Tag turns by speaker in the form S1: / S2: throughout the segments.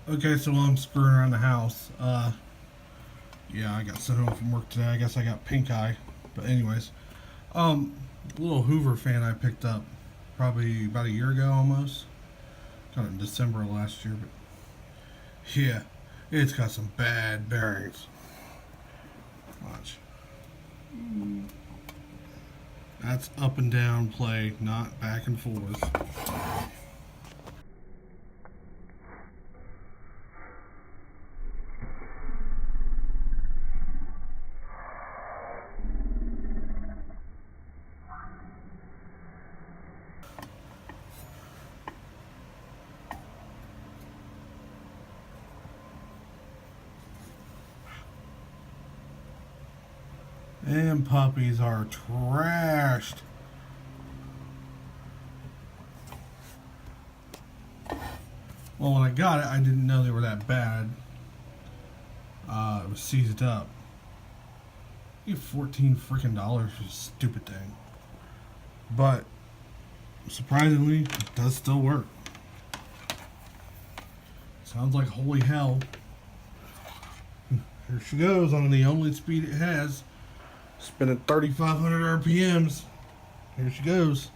S1: Okay, so while I'm screwing around the house, yeah, I got sent home from work today. I guess I got pink eye. But anyways, um, little Hoover fan I picked up probably about a year ago almost. Got it in December of last year, but yeah, it's got some bad bearings. Watch. That's up and down play, not back and forth. And puppies are trashed. Well, when I got it, I didn't know they were that bad. It was seized up. You get 14 freaking dollars for this stupid thing. But surprisingly, it does still work. Sounds like holy hell. Here she goes on the only speed it has. Spinning 3,500 RPMs. Here she goes.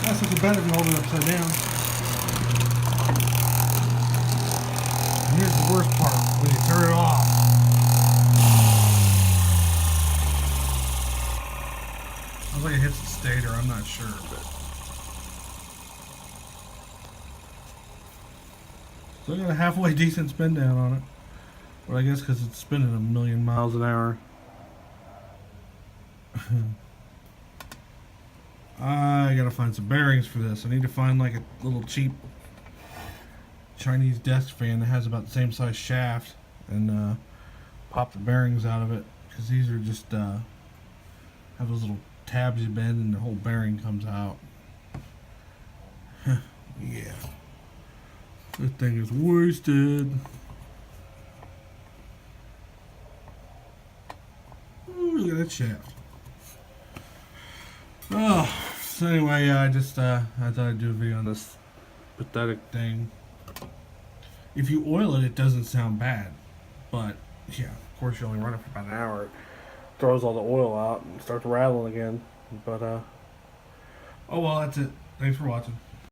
S1: That's such a better if you hold it upside down. And here's the worst part, when you turn it off. Sounds like it hits the stator, I'm not sure, but still got a halfway decent spin down on it. But I guess because it's spinning a million miles an hour. I gotta find some bearings for this. I need to find like a little cheap Chinese desk fan that has about the same size shaft and pop the bearings out of it, because these are just have those little tabs you bend and the whole bearing comes out. Yeah, this thing is wasted. Ooh, look at that shaft. Oh, so anyway, I thought I'd do a video on this pathetic thing. If you oil it, it doesn't sound bad, but yeah, of course you only run it for about an hour. It throws all the oil out and starts rattling again. But oh well, that's it. Thanks for watching.